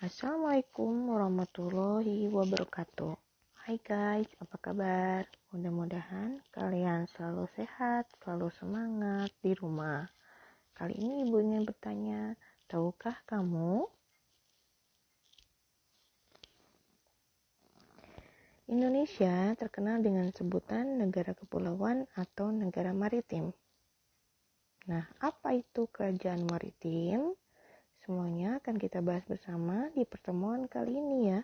Assalamualaikum warahmatullahi wabarakatuh. Hai guys, apa kabar? Mudah-mudahan kalian selalu sehat, selalu semangat di rumah. Kali ini ibu ingin bertanya, tahukah kamu? Indonesia terkenal dengan sebutan negara kepulauan atau negara maritim. Nah, apa itu kerajaan maritim? Semuanya akan kita bahas bersama di pertemuan kali ini ya.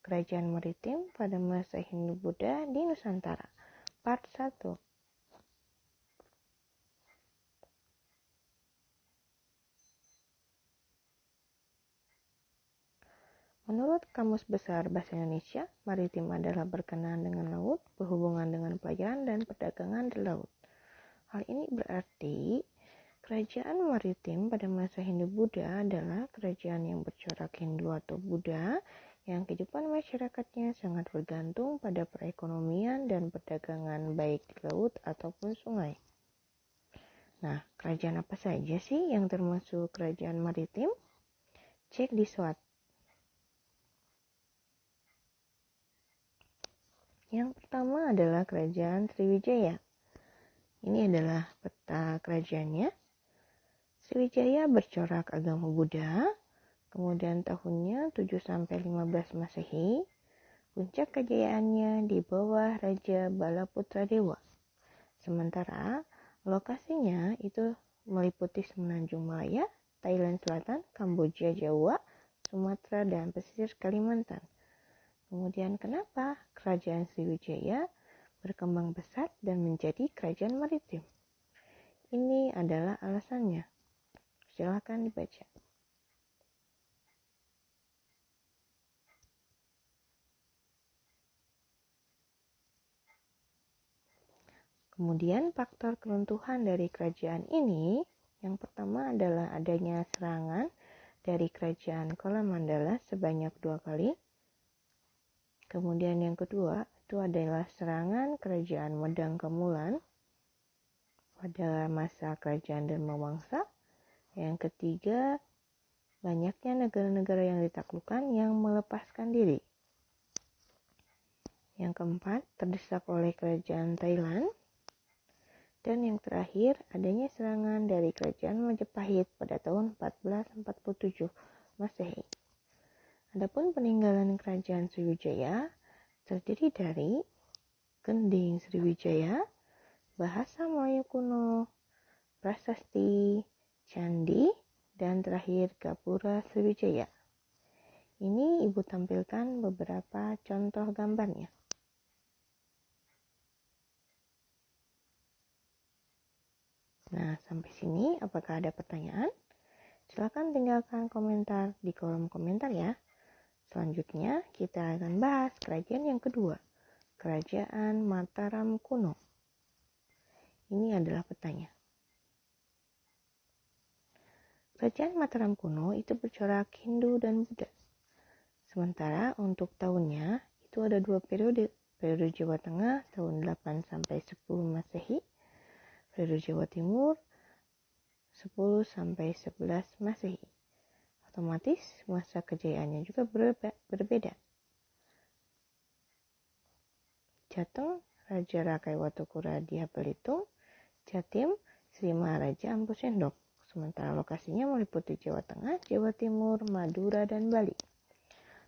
Kerajaan maritim pada masa Hindu-Buddha di Nusantara. Part 1. Menurut Kamus Besar Bahasa Indonesia, maritim adalah berkenaan dengan laut, berhubungan dengan pelayaran dan perdagangan di laut. Hal ini berarti kerajaan maritim pada masa Hindu-Buddha adalah kerajaan yang bercorak Hindu atau Buddha yang kehidupan masyarakatnya sangat bergantung pada perekonomian dan perdagangan baik di laut ataupun sungai. Nah, kerajaan apa saja sih yang termasuk kerajaan maritim? Cek di SWOT. Yang pertama adalah Kerajaan Sriwijaya. Ini adalah peta kerajaannya. Sriwijaya bercorak agama Buddha, kemudian tahunnya 7-15 Masehi. Puncak kejayaannya di bawah Raja Balaputra Dewa. Sementara lokasinya itu meliputi Semenanjung Malaya, Thailand Selatan, Kamboja, Jawa, Sumatera, dan pesisir Kalimantan. Kemudian kenapa kerajaan Sriwijaya berkembang pesat dan menjadi kerajaan maritim? Ini adalah alasannya. Silakan dibaca. Kemudian faktor keruntuhan dari kerajaan ini, yang pertama adalah adanya serangan dari kerajaan Kolamandala sebanyak 2 kali. Kemudian yang kedua itu adalah serangan kerajaan Medang Kemulan pada masa kerajaan Dharma Wangsa. Yang ketiga, banyaknya negara-negara yang ditaklukkan yang melepaskan diri. Yang keempat, terdesak oleh kerajaan Thailand. Dan yang terakhir, adanya serangan dari kerajaan Majapahit pada tahun 1447 Masehi. Adapun peninggalan kerajaan Sriwijaya terdiri dari Gending Sriwijaya, bahasa Melayu kuno, prasasti, candi, dan terakhir Gapura Sriwijaya. Ini ibu tampilkan beberapa contoh gambarnya. Nah, sampai sini apakah ada pertanyaan? Silakan tinggalkan komentar di kolom komentar ya. Selanjutnya kita akan bahas kerajaan yang kedua, Kerajaan Mataram Kuno. Ini adalah petanya. Kerajaan Mataram Kuno itu bercorak Hindu dan Buddha. Sementara untuk tahunnya itu ada 2 periode. Periode Jawa Tengah tahun 8-10 Masehi. Periode Jawa Timur 10-11 Masehi. Otomatis masa kejayaannya juga berbeda. Jateng, Raja Rakai Watukura Dia Belitung, Jatim, Sri Maharaja Ampu Sendok. Sementara lokasinya meliputi Jawa Tengah, Jawa Timur, Madura, dan Bali.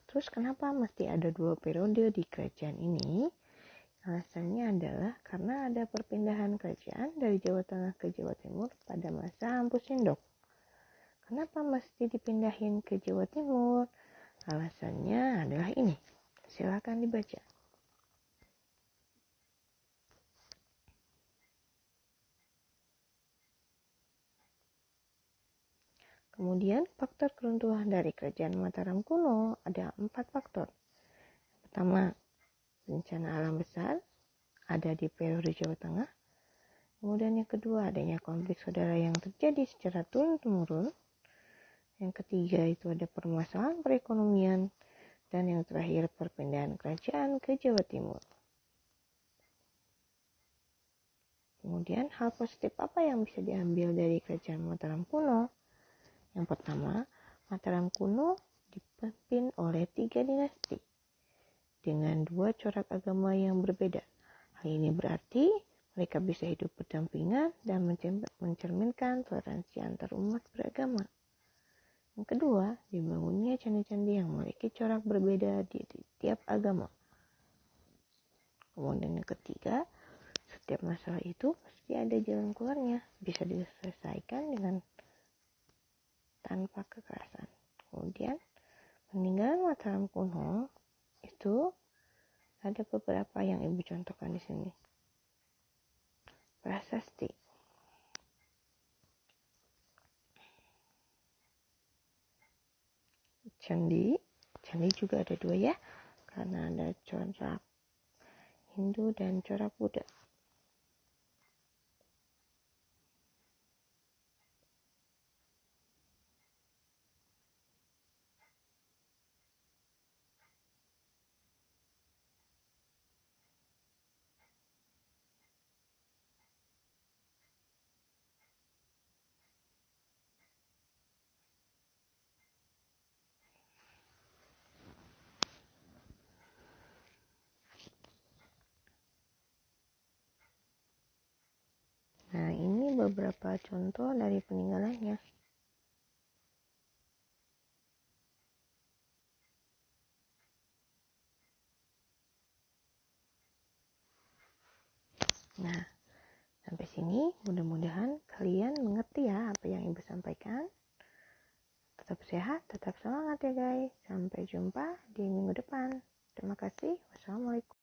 Terus kenapa mesti ada 2 periode di kerajaan ini? Alasannya adalah karena ada perpindahan kerajaan dari Jawa Tengah ke Jawa Timur pada masa Ampu Sendok. Kenapa mesti dipindahin ke Jawa Timur? Alasannya adalah ini. Silakan dibaca. Kemudian faktor keruntuhan dari kerajaan Mataram kuno ada 4 faktor. Pertama, bencana alam besar ada di periode Jawa Tengah. Kemudian yang kedua, adanya konflik saudara yang terjadi secara turun-temurun. Yang ketiga itu ada permasalahan perekonomian. Dan yang terakhir perpindahan kerajaan ke Jawa Timur. Kemudian hal positif apa yang bisa diambil dari kerajaan Mataram kuno? Yang pertama, Mataram kuno dipimpin oleh 3 dinasti dengan 2 corak agama yang berbeda. Hal ini berarti mereka bisa hidup berdampingan dan mencerminkan toleransi antar umat beragama. Yang kedua, dibangunnya candi-candi yang memiliki corak berbeda di tiap agama. Kemudian yang ketiga, setiap masalah itu pasti ada jalan keluarnya, bisa diselesaikan dengan tanpa kekerasan. Kemudian, peninggalan Mataram kuno itu ada beberapa yang Ibu contohkan di sini. Prasasti. Candi juga ada 2 ya, karena ada corak Hindu dan corak Buddha. Nah, ini beberapa contoh dari peninggalannya. Nah, sampai sini mudah-mudahan kalian mengerti ya apa yang Ibu sampaikan. Tetap sehat, tetap semangat ya guys. Sampai jumpa di minggu depan. Terima kasih. Wassalamualaikum.